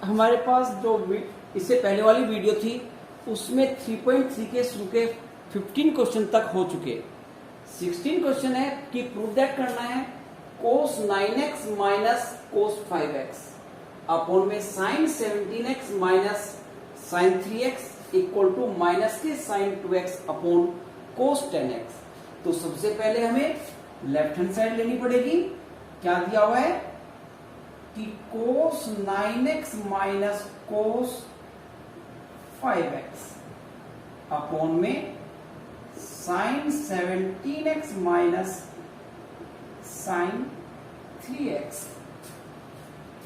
हमारे पास जो इससे पहले वाली वीडियो थी उसमें 3.3 के शुरू के 15 क्वेश्चन तक हो चुके। 16 क्वेश्चन है कि प्रूव दैट करना है cos 9x minus cos 5x upon में sin 17x minus sin 3x equal to minus के sin 2x upon cos 10x। तो सबसे पहले हमें लेफ्ट हैंड साइड लेनी पड़ेगी। क्या दिया हुआ है कि cos 9x minus cos 5x upon में sin 17x minus sin 3x।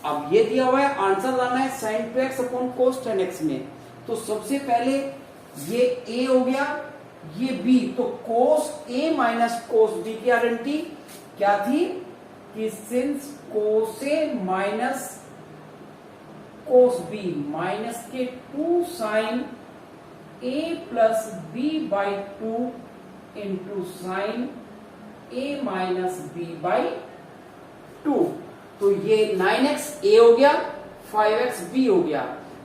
अब ये दिया हुआ है, आंसर लाना है sin 2x upon cos 10x में। तो सबसे पहले ये a हो गया, ये b, तो cos a minus cos b की आइडेंटिटी क्या थी कि since cos a minus cos b minus के 2 sin a plus b by 2 into sine a minus b by 2। तो ये 9x a हो गया, 5x b हो गया।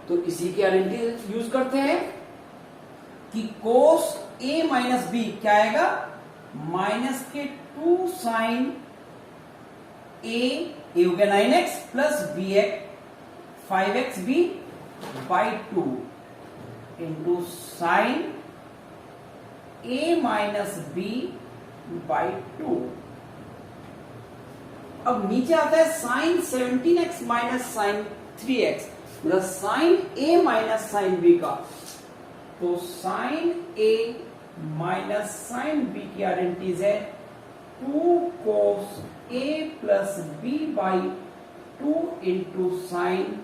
तो इसी की आइडेंटिटी यूज करते हैं कि cos a माइनस b क्या आएगा, माइनस के 2 साइन a हो गया 9x plus b 5x b by 2 into sine a minus b by 2। अब नीचे आता है sign 17x minus sine 3x, मतलब sine a minus sine b का। तो sine a minus sine b की आइडेंटिटीज है 2 cos a plus b by 2 into sine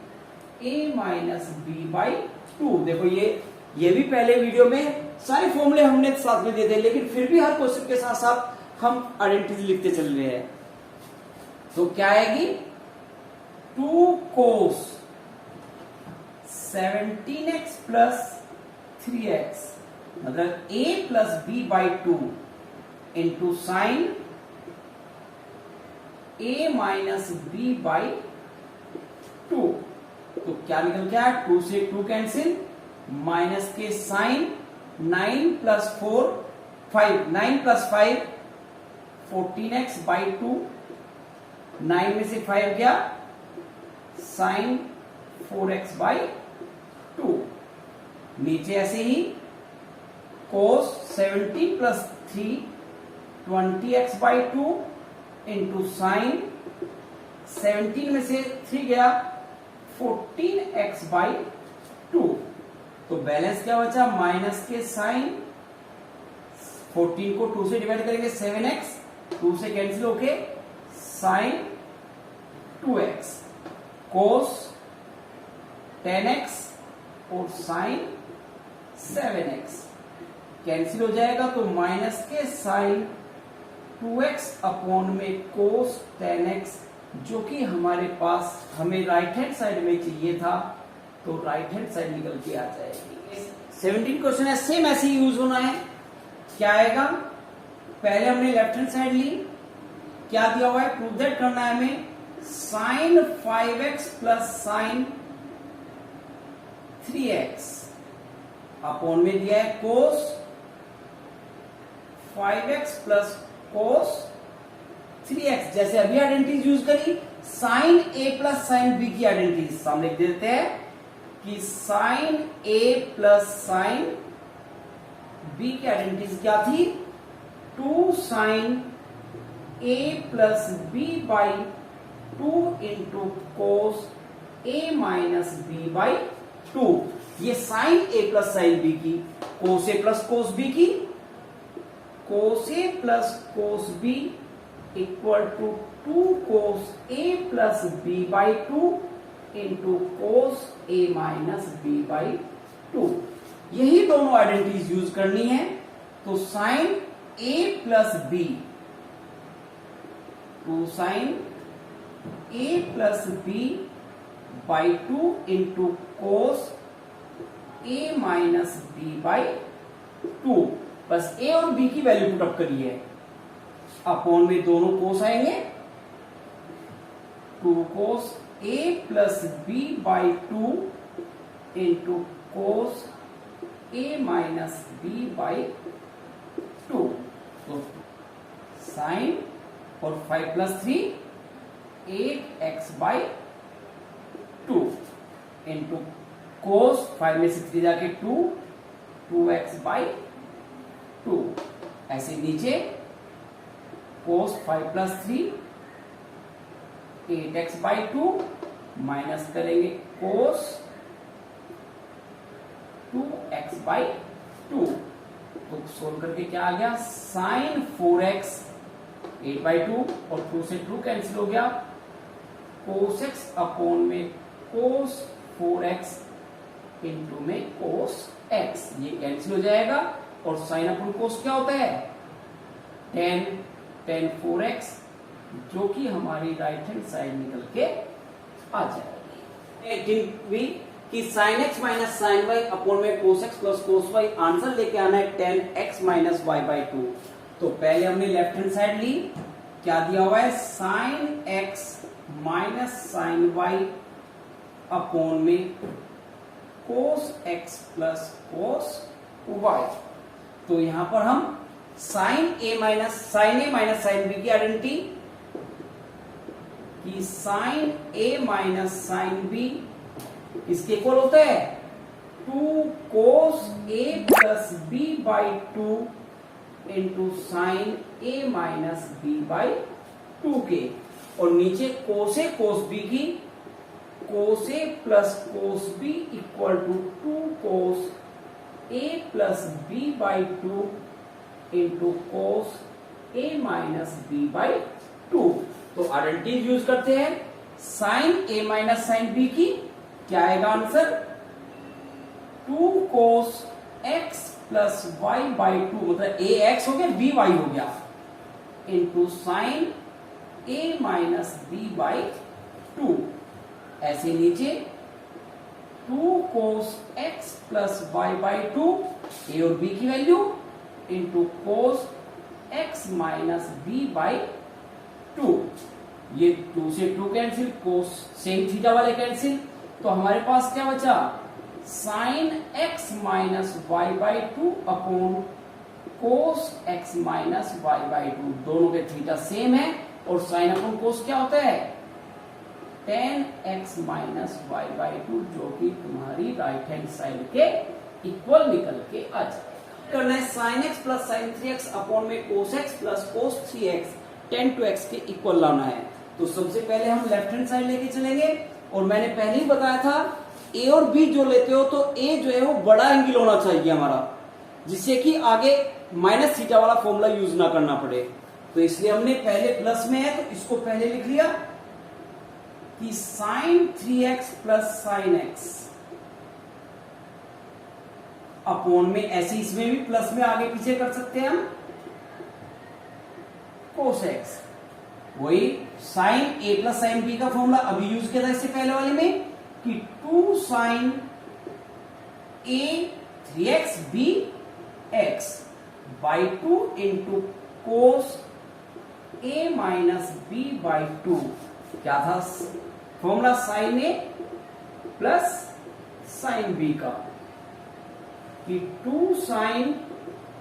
a minus b by 2। देखो ये भी पहले वीडियो में सारे फॉर्मूले हमने साथ में दे दिए, लेकिन फिर भी हर क्वेश्चन के साथ साथ हम आइडेंटिटीज लिखते चल रहे हैं। तो क्या आएगी 2 cos 17x प्लस 3x मतलब a plus b by 2 into sine a minus b by 2। तो क्या निकल के आया, 2 से 2 कैंसिल, माइनस के sine 9 plus 4 5 9 plus 5 14x by 2, 9 में से 5 गया साइन 4x बाई 2। नीचे ऐसे ही cos 17 plus 3 20x by 2 into sign 17 में से 3 गया 14x बाई 2। तो बैलेंस क्या बचा, माइनस के साइन 14 को 2 से डिवाइड करेंगे 7x, 2 से कैंसिल होके साइन 2x cos 10x और साइन 7x कैंसिल हो जाएगा। तो माइनस के साइन 2x अपॉन में cos 10x, जो कि हमारे पास हमें राइट हैंड साइड में चाहिए था, तो राइट हैंड साइड निकल के आ जाएगी। 17 क्वेश्चन है, सेम ऐसे ही यूज होना है। क्या आएगा, पहले हमने लेफ्ट हैंड साइड ली, क्या दिया हुआ है, प्रूव दैट करना है हमें sign 5x plus sine 3x upon में दिया है cos 5x plus cos 3x। जैसे अभी आइडेंटिटीज यूज करी, sine a plus sine b की आइडेंटिटीज सामने लिख देते हैं कि sine a plus sine b की आइडेंटिटीज क्या थी, 2 sine a plus b by 2 into cos a minus b by 2। ये sine a plus sine b की, cos a plus cos b की, cos a plus cos b equal to 2 cos a plus b by 2 into cos a minus b by 2। यही दोनों identities use करनी है। तो sine a plus b, 2 sine a plus b by 2 into cos a minus b by 2। बस a और b की value put up करिए, upon में दोनों कोस आएंगे, 2 cos a plus b by 2 into cos a minus b by 2। तो sign और 5 plus 3 8x by 2 into कोस 5 में से 3 जाके 2x बाई 2। ऐसे नीचे कोस 5 प्लस 3 8x बाई 2 माइनस करेंगे कोस 2x बाई 2। तो सोल्व करके क्या आ गया, साइन 4x 8 बाई 2 और 2 से 2 कैंसिल हो गया, कोस x अपॉन में कोस 4x इंटू में कोस x, ये कैंसिल हो जाएगा। और साइन अपॉन कोस क्या होता है, tan 4x, जो कि हमारी राइट हैंड साइड निकल के आ जाएगी। 18वीं कि sine x minus sine y upon में cos x plus cos y, answer लेके आना है tan x minus y by 2। तो पहले हमने लेफ्ट हैंड साइड ली, क्या दिया हुआ है, sine x minus sine y upon में cos x plus cos y। तो यहां पर हम sine a minus sine b की आइडेंटिटी कि sine a minus sine b इसके इक्वल होता है 2 cos a plus b by 2 into sine a minus b by 2 के। और नीचे कोस a कोस b की cos a plus cos b equal to 2 cos a plus b by 2 into cos a minus b by 2। तो identity use करते हैं, sine a minus sine b की क्या आएगा answer, 2 cos x plus y by 2, मतलब a x हो गया b y हो गया, into sine a minus b by 2। ऐसे नीचे 2 cos x plus y by 2, a और b की value, into cos x minus b by 2। ये 2 से 2 कैंसिल, कोस सेम थीटा वाले कैंसिल, तो हमारे पास क्या बचा, sine x minus y by 2 upon cos x minus y by 2। दोनों के थीटा सेम है और साइन अपॉन कोस क्या होता है, tan x minus y by 2, जो कि तुम्हारी राइट हैंड साइड के इक्वल निकल के आ जाएगा। करना है sine x plus sine 3x upon में cos x plus cos 3x tan 2x के इक्वल लाना है। तो सबसे पहले हम लेफ्ट हैंड साइड लेके चलेंगे, और मैंने पहले ही बताया था a और b जो लेते हो तो a जो है वो बड़ा एंगल होना चाहिए हमारा, जिससे कि आगे माइनस थीटा वाला फॉर्मूला यूज ना करना पड़े। तो इसलिए हमने पहले प्लस में है तो इसको पहले लिख लिया कि sine 3x plus sine x upon में, ऐसे इसमें भी प्लस में आगे पीछे कर सकते हैं हम, कोस x, वही sine a plus sine b का फॉर्मूला अभी यूज किया था इससे पहले वाले में कि 2 sine a 3x b x by 2 into cos a minus b by 2। क्या था formula, sine a plus sine b का, कि 2 sine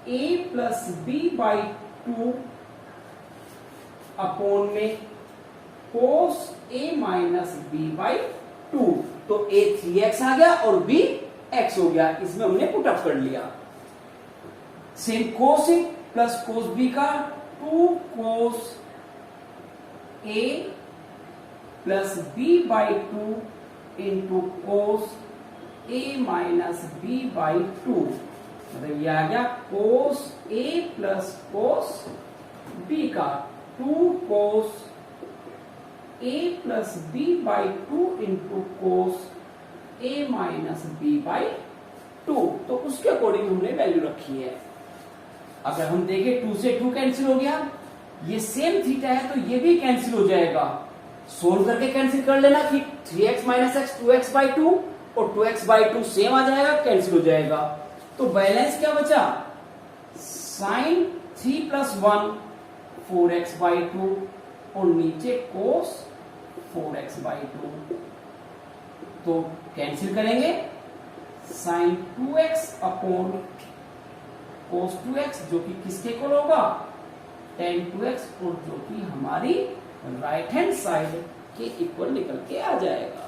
a plus b by 2 upon में cos a minus b by 2। तो a 3x आ गया और b x हो गया, इसमें हमने पुट अप कर लिया। Same cos a plus cos b का 2 cos a plus b by 2 into cos a minus b by 2, मतलब ये आ गया कोस a प्लस कोस b का 2 cos a plus b by 2 into cos a minus b by 2। तो उसके according हमने value रखी है। अगर हम देखें 2 से 2 कैंसिल हो गया, ये सेम थीटा है तो ये भी कैंसिल हो जाएगा। सोल्व करके कैंसिल कर लेना कि 3x minus x 2x by 2 और 2x बाई 2 सेम आ जाएगा, कैंसिल हो जाएगा। तो बैलेंस क्या बचा, साइन 3 प्लस 1 4x बाई 2 और नीचे कोस 4x/2, तो कैंसिल करेंगे sign 2x upon cos 2x जो कि किसके इक्वल होगा, tan 2x, और जो कि हमारी राइट हैंड साइड के इक्वल निकल के आ जाएगा।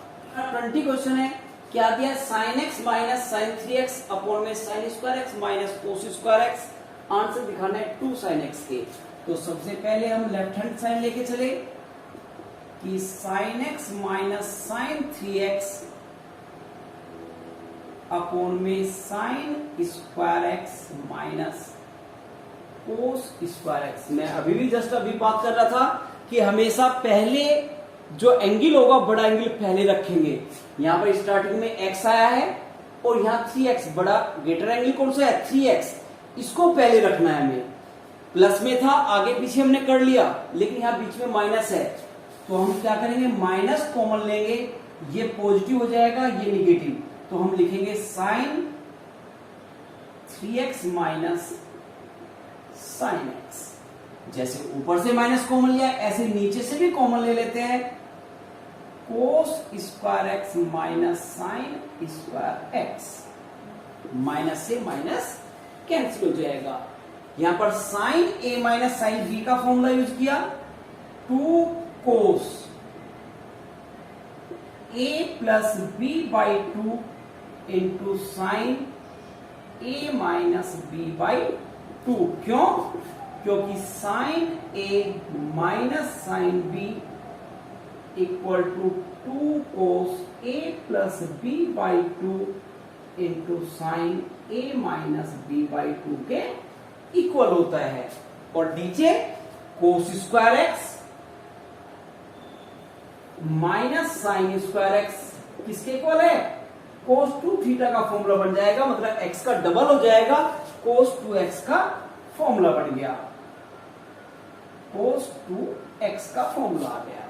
20 क्वेश्चन है, क्या दिया, sin x minus sine 3x upon में sin square x minus cos square x, answer दिखाना है 2 sin x के। तो सबसे पहले हम लेफ्ट हैंड साइड लेके चले कि sin x minus sine 3x upon में sine square x minus cos square x. मैं अभी बात कर रहा था कि हमेशा पहले जो एंगल होगा बड़ा एंगल पहले रखेंगे। यहां पर स्टार्टिंग में x आया है और यहां 3x, बड़ा ग्रेटर एंगल कौन सा है, 3x, इसको पहले रखना है हमें। प्लस में था, आगे पीछे हमने कर लिया, लेकिन यहां बीच में माइनस है, तो हम क्या करेंगे, माइनस कॉमन लेंगे, ये पॉजिटिव हो जाएगा, ये निगेटिव, तो हम लिखेंगे sign 3x minus sign x। जैसे ऊपर से माइनस कॉमन लिया, ऐसे नीचे से भी कॉमन ले लेते हैं, cos square x minus sine square x, minus से माइनस कैंसिल हो जाएगा। यहां पर sine a minus sine b का फॉर्मूला यूज किया, 2 cos a plus b by 2 into sine a minus b by 2। क्यों, क्योंकि sine a minus sine b equal to 2 cos a plus b by 2 into sine a minus b by 2 के equal होता है। और नीचे कोस square x minus sine square x किसके equal है, कोस 2 theta का फॉर्मूला बन जाएगा, मतलब x का डबल हो जाएगा, कोस 2x का फॉर्मूला बन गया, कोस 2x का फॉर्मूला आ गया।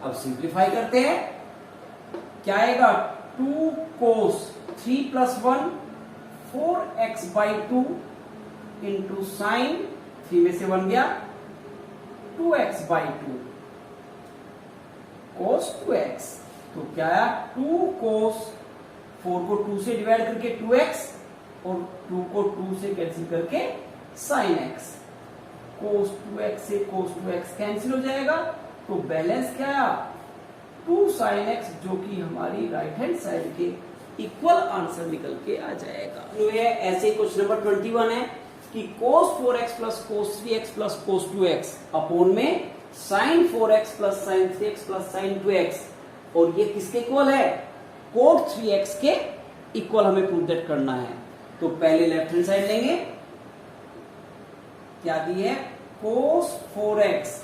अब सिंप्लीफाई करते हैं, क्या आएगा, 2 कोस 3 plus 1 4x by 2 into sign 3 में से 1 गया 2x बाई 2 कोस 2x। तो क्या आया, 2 कोस 4 को 2 से डिवाइड करके 2x और 2 को 2 से कैंसिल करके साइन x, कोस 2x से कोस 2x कैंसिल हो जाएगा, तो बैलेंस क्या आया, 2 साइन x, जो कि हमारी राइट हैंड साइड के इक्वल आंसर निकल के आ जाएगा। तो ये ऐसे क्वेश्चन नंबर 21 है कि cos 4x plus cos 3x plus cos 2x upon में sin 4x plus sin 3x plus sin 2x, और ये किसके इक्वल है, cot 3x के इक्वल हमें प्रूव दैट करना है। तो पहले लेफ्ट हैंड साइड लेंगे, क्या दी है, cos 4x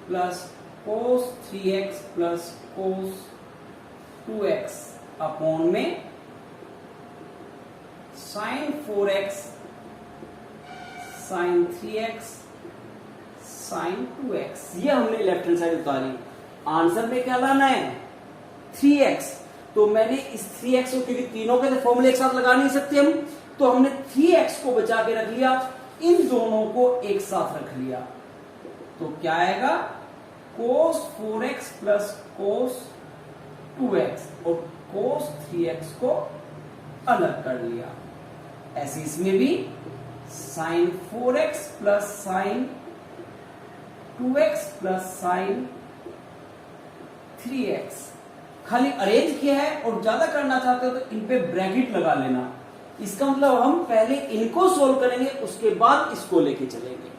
plus cos 3x plus cos 2x upon में sin 4x sin 3x sin 2x, ये हमने लेफ्ट हैंड साइड उतारी। आंसर में क्या लाना है, 3x, तो मैंने इस 3x को, क्योंकि तीनों के फॉर्मूले एक साथ लगा नहीं सकते हम, तो हमने 3x को बचा के रख लिया, इन दोनों को एक साथ रख लिया, तो क्या आएगा, cos 4x plus cos 2x और cos 3x को अलग कर लिया। ऐसे इसमें भी sin 4x plus sin 2x plus sin 3x खाली अरेंज किया है, और ज्यादा करना चाहते हो तो इन पे ब्रैकेट लगा लेना। इसका मतलब हम पहले इनको सोल्व करेंगे, उसके बाद इसको लेके चलेंगे।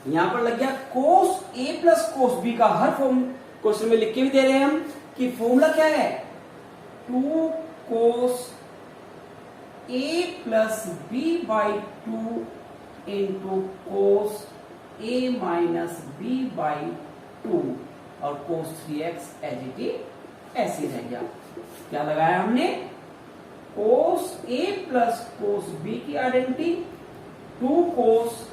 यहां पर लग गया cos a plus cos b का हर फॉर्म क्वेश्चन में लिख के भी दे रहे हैं हम कि फॉर्मूला क्या है, 2 cos a plus b by 2 into cos a minus b by 2 और cos 3x as it is ऐसे रह गया। क्या लगाया हमने, cos a plus cos b की identity, 2 cos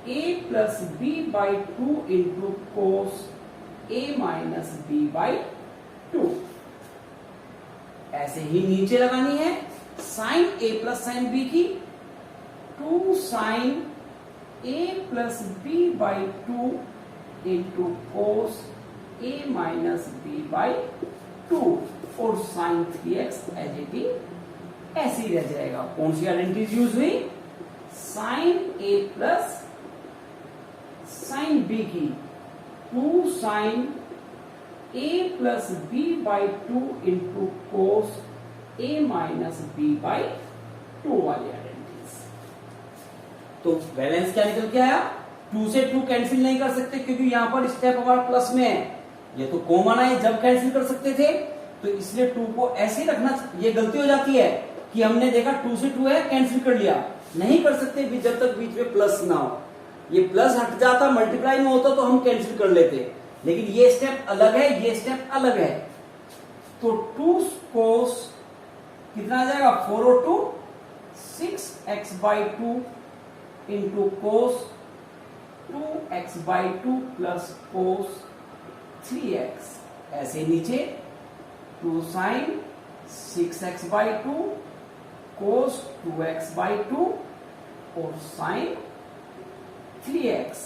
a plus b by 2 into cos a minus b by 2। ऐसे ही नीचे लगानी है sin a plus sin b की, 2 sin a plus b by 2 into cos a minus b by 2 और sign 3x as it is ऐसे ही रह जाएगा। कौन सी आइडेंटिटीज यूज हुई? Sine a plus sine b की 2 sine a plus b by 2 into cos a minus b by 2 वाली identities. तो बैलेंस क्या निकल के आया? 2 से 2 कैंसिल नहीं कर सकते क्योंकि यहां पर स्टेप हमारा प्लस में है, ये तो कॉमन है, जब कैंसिल कर सकते थे, तो इसलिए 2 को ऐसे ही रखना। ये गलती हो जाती है कि हमने देखा 2 से 2 है, कैंसिल कर लिया। नहीं कर सकते भी जब तक बीच में प्लस ना हो। ये प्लस हट जाता, मल्टीप्लाई में होता तो हम कैंसिल कर लेते, लेकिन ये स्टेप अलग है, ये स्टेप अलग है। तो 2 कोस कितना आ जाएगा? 4 और 2 6x by 2 into cos 2x by 2 plus cos 3x। ऐसे नीचे 2 sign 6x by 2 cos 2x by 2 और साइन 3x।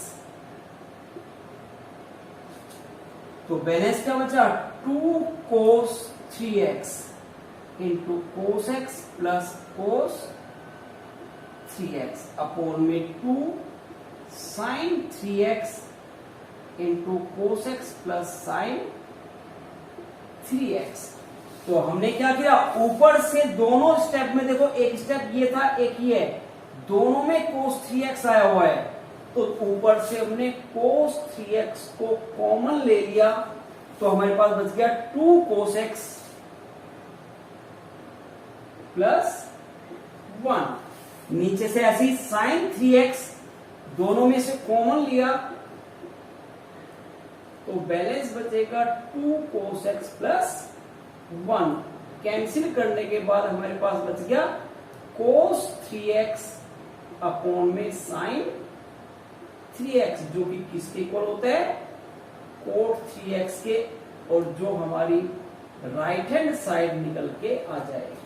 तो बैलेंस क्या बचा? 2 cos 3x into cos x plus cos 3x upon में 2 sine 3x into cos x plus sine 3x। तो हमने क्या किया? ऊपर से दोनों स्टेप में देखो, एक स्टेप ये था, एक ये है, दोनों में कोस 3x आया हुआ है। तो ऊपर से हमने कोस 3x को कॉमन ले लिया, तो हमारे पास बच गया 2 कोस x प्लस 1। नीचे से ऐसी साइन 3x दोनों में से कॉमन लिया, तो बैलेंस बचेगा 2 कोस x प्लस 1। कैंसिल करने के बाद हमारे पास बच गया कोस 3x अपॉन में साइन 3x, जो कि किसके इक्वल होता है? कोट 3x के, और जो हमारी राइट हैंड साइड निकल के आ जाएगी।